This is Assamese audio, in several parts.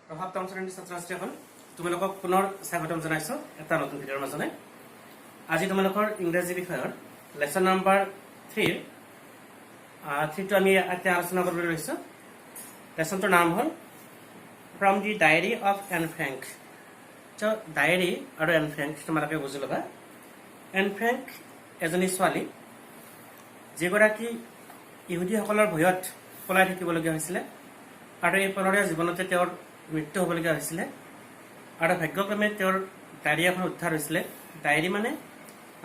সপ্তম শ্ৰেণীৰ ছাত্ৰ ছাত্ৰীসকল তোমালোকক পুনৰ স্বাগতম জনাইছো এটা নতুন ভিডিঅ'ৰ মাজলৈ। আজি তোমালোকৰ ইংৰাজী বিষয়ৰ লেসন নম্বৰ 3 টো আমি এতিয়া আলোচনা কৰিবলৈ লৈছো। লেসনটোৰ নাম হ'ল from the diary of N Frank. তো ডায়েৰী আৰু এন ফ্ৰেংক তোমালোকে বুজি ল'বা। এন ফ্ৰেংক এজনী ছোৱালী যিগৰাকী ইহুদীসকলৰ ভয়ত পলাই থাকিবলগীয়া হৈছিলে আৰু এই পলৰীয়া জীৱনতে তেওঁৰ মৃত্যু হ'বলগীয়া হৈছিলে আৰু ভাগ্যক্ৰমে তেওঁৰ ডায়েৰী এখন উদ্ধাৰ হৈছিলে। ডায়েৰী মানে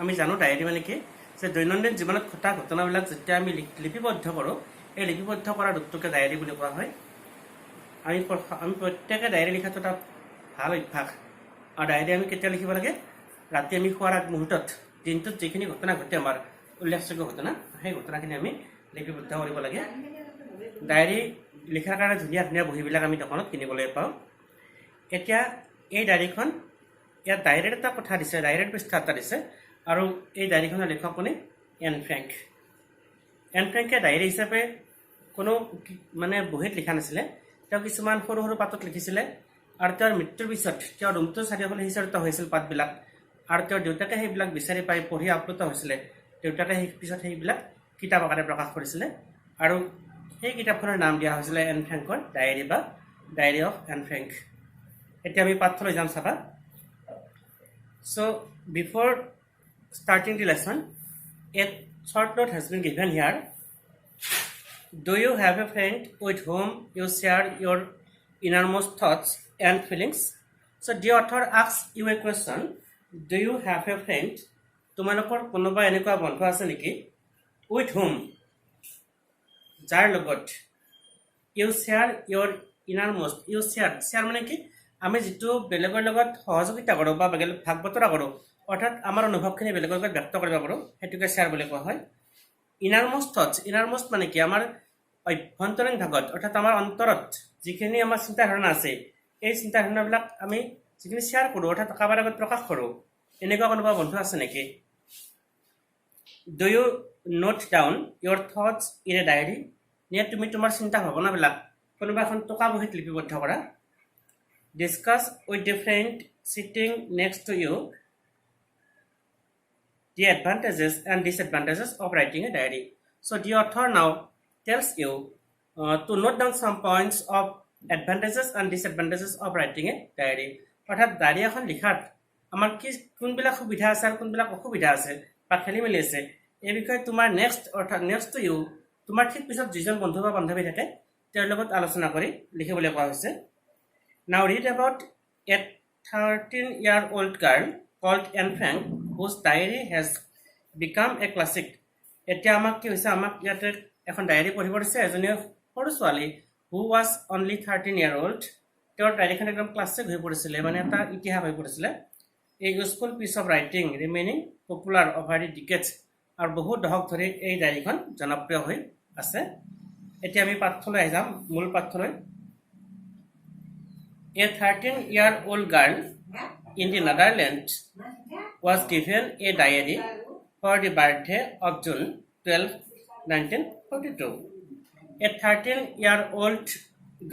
আমি জানো ডায়েৰী মানে কি, যে দৈনন্দিন জীৱনত ঘটা ঘটনাবিলাক যেতিয়া আমি লিপিবদ্ধ কৰোঁ, এই লিপিবদ্ধ কৰা ৰূপটোকে ডায়েৰী বুলি কোৱা হয়। আমি প্ৰত্যেকে ডায়েৰী লিখাটো এটা ভাল অভ্যাস। আৰু ডায়েৰী আমি কেতিয়া লিখিব লাগে? ৰাতি আমি শোৱাৰ আগ মুহূৰ্তত দিনটোত যিখিনি ঘটনা ঘটে, আমাৰ উল্লেখযোগ্য ঘটনা, সেই ঘটনাখিনি আমি লিপিবদ্ধ কৰিব লাগে। ডায়েৰী লিখাৰ কাৰণে ধুনীয়া ধুনীয়া বহীবিলাক আমি দোকানত কিনিবলৈ পাওঁ। এতিয়া এই ডায়েৰীখন, ইয়াত ডায়েৰীৰ এটা কথা দিছে, ডায়েৰীৰ পৃষ্ঠা এটা দিছে, আৰু এই ডায়েৰীখনৰ লেখক কোনে? N Frank. এন ফ্ৰেংকে ডায়েৰী হিচাপে কোনো বহীত লিখা নাছিলে। তেওঁ কিছুমান সৰু সৰু পাতত লিখিছিলে আৰু তেওঁৰ মৃত্যুৰ পিছত তেওঁৰ ৰুমটোৰ চাৰিওফালে সিঁচৰিত হৈছিল পাতবিলাক, আৰু তেওঁৰ দেউতাকে সেইবিলাক বিচাৰি পাই পঢ়ি আপ্লুত হৈছিলে। দেউতাকে পিছত সেইবিলাক কিতাপ আকাৰে প্ৰকাশ কৰিছিলে আৰু সেই কিতাপখনৰ নাম দিয়া হৈছিলে এন ফ্ৰেংকৰ ডায়েৰী বা ডায়েৰী অফ এন ফ্ৰেংক। এতিয়া আমি পাঠলৈ যাম চাবা। চ' before starting the lesson, a short note has been given here. Do you have a friend with whom you share your innermost thoughts and feelings? So the author asks you a question. Do you have a friend? তোমালোকৰ কোনোবা এনেকুৱা বন্ধু আছে নেকি? With whom? যাৰ লগত you share your innermost. You share মানে কি? আমি যিটো বেলেগৰ লগত সহযোগিতা কৰোঁ বা ভাগ বতৰা কৰোঁ, অৰ্থাৎ আমাৰ অনুভৱখিনি বেলেগৰ লগত ব্যক্ত কৰিব পাৰোঁ, সেইটোকে শ্বেয়াৰ বুলি কোৱা হয়। ইনাৰমষ্ট থটছ, ইনাৰমষ্ট মানে কি? আমাৰ অভ্যন্তৰীণ ভাগত, অৰ্থাৎ আমাৰ অন্তৰত যিখিনি আমাৰ চিন্তাধাৰণা আছে, এই চিন্তাধাৰণাবিলাক আমি যিখিনি শ্বেয়াৰ কৰোঁ, অৰ্থাৎ কাৰোবাৰ আগত প্ৰকাশ কৰোঁ, এনেকুৱা কোনোবা বন্ধু আছে নেকি? Do you note down your thoughts in a diary? নে তুমি তোমাৰ চিন্তা ভাৱনাবিলাক কোনোবা এখন টকা বহীত লিপিবদ্ধ কৰা? Discuss with the friend sitting next to you the advantages and disadvantages of writing a diary. So the author now tells you to note down some points of advantages and disadvantages of writing a diary. অৰ্থাৎ ডায়েৰী এখন লিখাত আমাৰ কি কোনবিলাক সুবিধা আছে আৰু কোনবিলাক অসুবিধা আছে বা খেলি মেলি আছে, এই বিষয়ে তোমাৰ নেক্সট টু ইউ, তোমাৰ ঠিক পিছত যিজন বন্ধু বা বান্ধৱী থাকে তেওঁৰ লগত আলোচনা কৰি লিখিবলৈ কোৱা হৈছে। Now read about a 13-year-old girl called Anne Frank whose diary has become a classic. এতিয়া আমাক কি হৈছে? আমাক ইয়াতে এখন ডায়েৰী পঢ়িব দিছে এজনী সৰু ছোৱালী who was only 13 years old. তেওঁৰ ডায়েৰীখন একদম ক্লাছিক হৈ পৰিছিলে, মানে এটা ইতিহাস হৈ পৰিছিলে। A useful piece of writing remaining popular over the decades. আৰু বহু দশক ধৰি এই ডায়েৰীখন জনপ্ৰিয় হৈ আছে। এতিয়া আমি পাঠলৈ আহি যাম, মূল পাঠলৈ। A 13-year-old girl in the Netherlands was given a diary for the birthday of June 12, 1942. A 13-year-old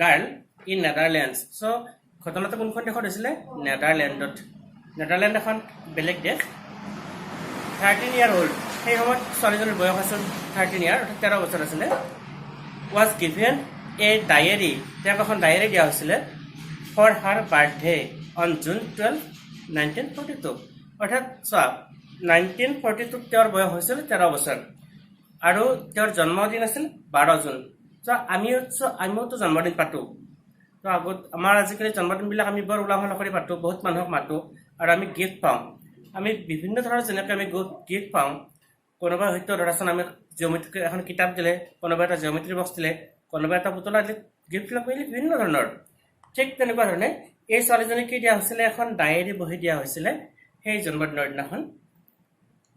girl in Netherlands. So, ঘটনাটো কোনখন দেশত হৈছিলে? নেদাৰলেণ্ডত। নেদাৰলেণ্ড এখন বেলেগ দেশ। 13 year old, সেই সময়ত ছোৱালীজনীৰ বয়স আছিল 13 year, অৰ্থাৎ 13 বছৰ আছিলে। Was given a diary, তেওঁক এখন ডায়েৰী দিয়া হৈছিলে for her birthday on June 12, 1942. অৰ্থাৎ চোৱা, 1942 তেওঁৰ বয়স হৈছিল 13 বছৰ আৰু তেওঁৰ জন্মদিন আছিল 12 জুন। আমিওতো জন্মদিন পাতোঁ। তো আগত আমাৰ আজিকালি জন্মদিনবিলাক আমি বৰ উলাহ মালহ কৰি পাতোঁ, বহুত মানুহক মাতোঁ আৰু আমি গিফ্ট পাওঁ। আমি বিভিন্ন ধৰণৰ যেনেকৈ আমি গিফ্ট পাওঁ, কোনোবা হয়তো ধৰাচোন আমি জিঅ'মেট্ৰি এখন কিতাপ দিলে, কোনোবা এটা জিঅ'মেট্ৰি বক্স দিলে, কোনোবা এটা পুতলা দিলে, গিফ্টবিলাক কৰিলে বিভিন্ন ধৰণৰ। ঠিক তেনেকুৱা ধৰণে এই ছোৱালীজনীক কি দিয়া হৈছিলে? এখন ডায়েৰী বহি দিয়া হৈছিলে সেই জন্মদিনৰ দিনাখন।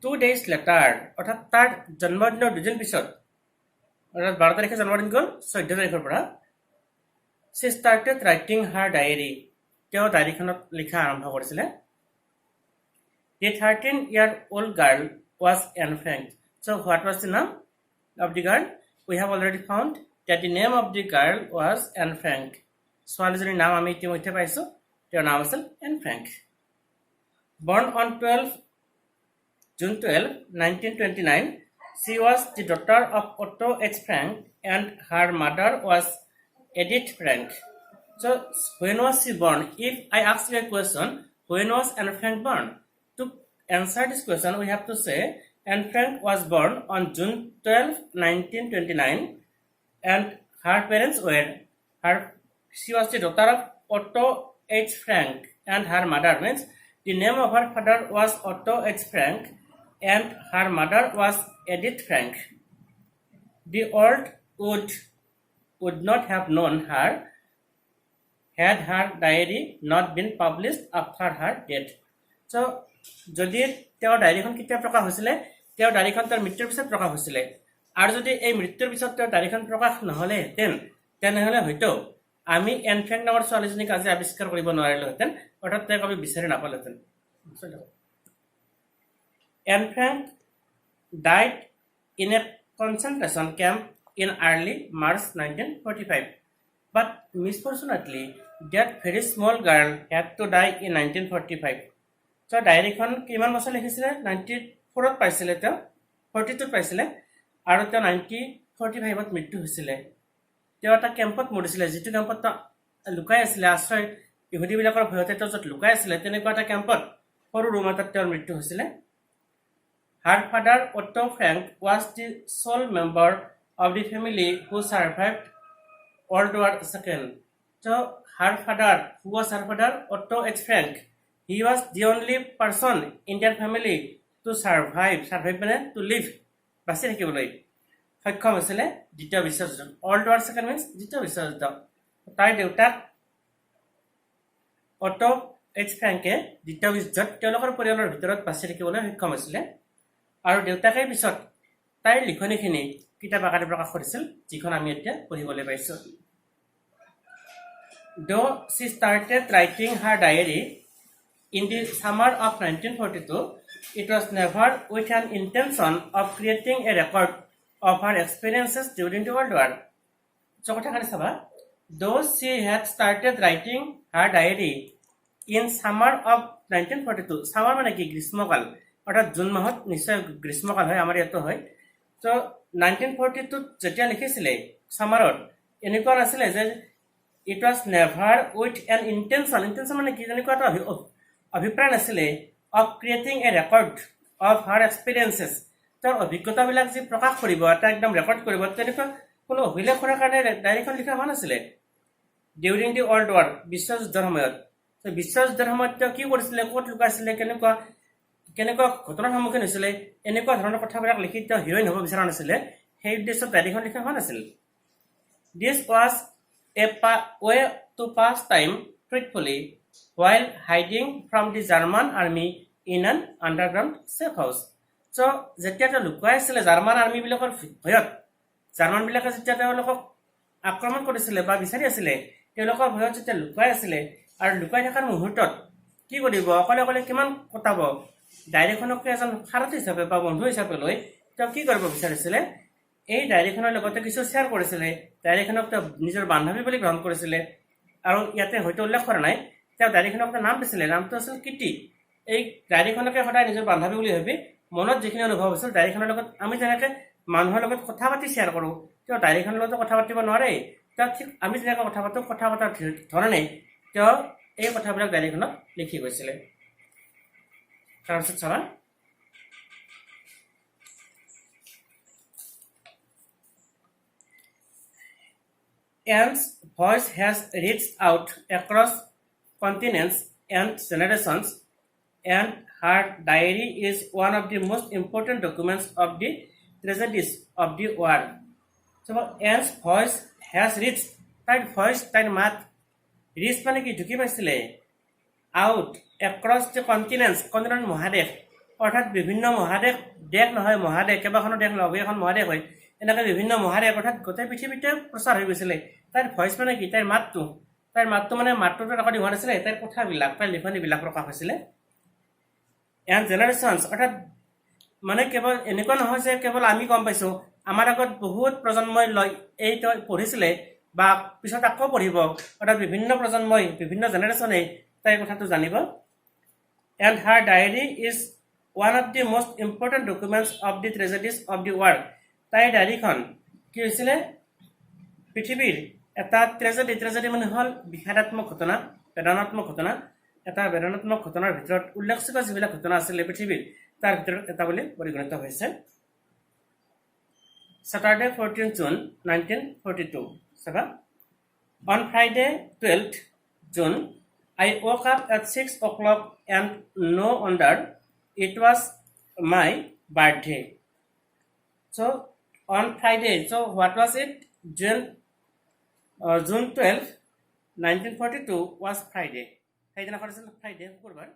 2 days later, অৰ্থাৎ তাৰ জন্মদিনৰ 2 দিন পিছত, অৰ্থাৎ 12 তাৰিখে জন্মদিন গ'ল, 14 তাৰিখৰ পৰা she started writing her diary. তেওঁ ডায়েৰীখনত লিখা আৰম্ভ কৰিছিলে। The 13-year-old girl was Anne Frank. So what was the name of the girl? We have already found that the name of the girl was Anne Frank. ছোৱালীজনীৰ নাম আমি ইতিমধ্যে পাইছোঁ তেওঁৰ নাম আছিল N Frank born on June 12 1929 she was the daughter of Otto H. Frank and her mother was Edith Frank. So when was she born? If I ask you a question, when was Anne Frank born? To answer this question, we have to say Anne Frank was born on June 12, 1929, and her parents were she was the daughter of Otto H. Frank, and her mother means the name of her father was Otto H. Frank, and her mother was Edith Frank. The world would not have known her had her diary not been published after her death. So, যদি তেওঁৰ ডায়েৰীখন কেতিয়া প্ৰকাশ হৈছিলে তেওঁৰ ডায়েৰীখন তেওঁৰ মৃত্যুৰ পিছত প্ৰকাশ হৈছিলে আৰু যদি এই মৃত্যুৰ পিছত তেওঁৰ ডায়েৰীখন প্ৰকাশ নহ'লেহেঁতেন তেনেহ'লে হয়তো আমি এন ফ্ৰেংক নামৰ ছোৱালীজনীক আজি আৱিষ্কাৰ কৰিব নোৱাৰিলোহেঁতেন অৰ্থাৎ তেওঁক আমি বিচাৰি নাপালোহেঁতেন Anne Frank died in a concentration camp in early March 1945. But misfortunately, that very small girl had to die in 1945. So, ডায়েৰীখন কিমান বছৰ লিখিছিলে 94ত পাইছিলে তেওঁ 42ত পাইছিলে আৰু তেওঁ 1945ত মৃত্যু হৈছিলে তেওঁ এটা কেম্পত মৰিছিলে যিটো কেম্পত লুকাই আছিলে আশ্ৰয় ইহুদীবিলাকৰ ভয়তে তেওঁ য'ত লুকাই আছিলে তেনেকুৱা এটা কেম্পত সৰু ৰুম এটাত তেওঁৰ মৃত্যু হৈছিলে Her father, Otto Frank, was the sole member of the family who survived World War II. So, who was her father? Otto H. Frank. He was the only person in their family to survive means to live. বাচি থাকিবলৈ সক্ষম হৈছিলে দ্বিতীয় বিশ্বযুদ্ধ World War II means দ্বিতীয় বিশ্বযুদ্ধ তাইৰ দেউতাক অটো এইচ ফ্ৰেংকে দ্বিতীয় বিশ্বযুদ্ধত তেওঁলোকৰ পৰিয়ালৰ ভিতৰত বাচি থাকিবলৈ সক্ষম হৈছিলে আৰু দেউতাকে পিছত তাইৰ লিখনিখিনি কিতাপ আকাৰে প্ৰকাশ কৰিছিল যিখন আমি এতিয়া পঢ়িবলৈ পাইছোঁ Though she started writing her diary in the summer of 1942, it was never with an intention of creating a record of her experiences during the World War. So, though she had started writing her diary in summer of 1942, summer মানে কি গ্ৰীষ্মকাল অৰ্থাৎ জুন মাহত নিশ্চয় গ্ৰীষ্মকাল হয় আমাৰ ইয়াতো হয় তো 1942 যেতিয়া লিখিছিলে সামাৰত এনেকুৱা নাছিলে যে it was never with an intention মানে কি এনেকুৱা এটা অভিপ্ৰায় নাছিলে of creating a record of her experiences তেওঁৰ অভিজ্ঞতাবিলাক যে প্ৰকাশ কৰিব এটা একদম ৰেকৰ্ড কৰিব তেনেকুৱা কোনো অভিলেখৰ কাৰণে ডায়েৰীখন লিখা হোৱা নাছিলে during the World War বিশ্বযুদ্ধৰ সময়ত তো বিশ্বযুদ্ধৰ সময়ত তেওঁ কি কৰিছিলে ক'ত লুকাইছিলে কেনেকুৱা ঘটনাৰ সন্মুখীন হৈছিলে এনেকুৱা ধৰণৰ কথাবিলাক লিখি তেওঁ হিৰোইন হ'ব বিচৰা নাছিলে সেই উদ্দেশ্যত ডায়েৰীখন লিখা হোৱা নাছিল This was a way to pass time truthfully while hiding from the German army in an underground safe house. So, যেতিয়া তেওঁ লুকাই আছিলে জাৰ্মান আৰ্মিবিলাকৰ ভয়ত জাৰ্মানবিলাকে যেতিয়া তেওঁলোকক আক্ৰমণ কৰিছিলে বা বিচাৰি আছিলে তেওঁলোকৰ ভয়ত যেতিয়া লুকাই আছিলে আৰু লুকাই থকাৰ মুহূৰ্তত কি কৰিব অকলে কিমান কটাব ডায়েৰীখনক এজন সাৰথী হিচাপে বা বন্ধু হিচাপে লৈ তেওঁ কি কৰিব বিচাৰিছিলে এই ডায়েৰীখনৰ লগতে কিছু শ্বেয়াৰ কৰিছিলে ডায়েৰীখনক তেওঁ নিজৰ বান্ধৱী বুলি গ্ৰহণ কৰিছিলে আৰু ইয়াতে হয়তো উল্লেখ কৰা নাই তেওঁ ডায়েৰীখনক এটা নাম দিছিলে নামটো আছিল কিটি এই ডায়েৰীখনকে সদায় নিজৰ বান্ধৱী বুলি ভাবি মনত যিখিনি অনুভৱ হৈছিল ডায়েৰীখনৰ লগত আমি যেনেকৈ মানুহৰ লগত কথা পাতি শ্বেয়াৰ কৰোঁ তেওঁ ডায়েৰীখনৰ লগত কথা পাতিব নোৱাৰে তেওঁ ঠিক আমি যেনেকৈ কথা পতাৰ ধৰণে তেওঁ এই কথাবিলাক ডায়েৰীখনত লিখি গৈছিলে তাৰপিছত চাবা Anne's voice has reached out across continents and generations, and her diary is one of the most important documents of the tragedies of the war. So, Anne's voice has reached, তাইৰ voice, তাইৰ মাত, reach মানে কি ঢুকি পাইছিলে, out across the continents, continent মহাদেশ, অৰ্থাৎ বিভিন্ন মহাদেশ, দেশ নহয় মহাদেশ, কেইবাখনো দেশ লগ হৈ এখন মহাদেশ হয়, এনেকৈ বিভিন্ন মহাদেশ অৰ্থাৎ গোটেই পৃথিৱীতে প্ৰচাৰ হৈ গৈছিলে তাইৰ ভইচ মানে কি তাইৰ মাতটো মানে মাতটোতো ৰেকৰ্ডিং হোৱা নাছিলে তাইৰ কথাবিলাক তাইৰ লিখনিবিলাক প্ৰকাশ হৈছিলে এণ্ড জেনেৰেশ্যনছ অৰ্থাৎ মানে কেৱল এনেকুৱা নহয় যে কেৱল আমি গম পাইছোঁ আমাৰ আগত বহুত প্ৰজন্মই লৈ এই পঢ়িছিলে বা পিছত আকৌ পঢ়িব অৰ্থাৎ বিভিন্ন প্ৰজন্মই বিভিন্ন জেনেৰেশ্যনে তাই কথাটো জানিব and her diary is one of the most important documents of the tragedies of the world তাইৰ ডায়েৰীখন কি হৈছিলে পৃথিৱীৰ এটা ট্ৰেজেডি মানে হ'ল বিষাদাত্মক ঘটনা বেদনাত্মক ঘটনা এটা বেদনাত্মক ঘটনাৰ ভিতৰত উল্লেখযোগ্য যিবিলাক ঘটনা আছিলে পৃথিৱীৰ তাৰ ভিতৰত এটা বুলি পৰিগণিত হৈছে Saturday 14 June 1942 Saba on Friday 12th June I woke up at 6 o'clock and no wonder it was my birthday so on Friday so what was it June 12 1942 was Friday সেইদিনাখন আছিল ফ্ৰাইডে শুক্ৰবাৰ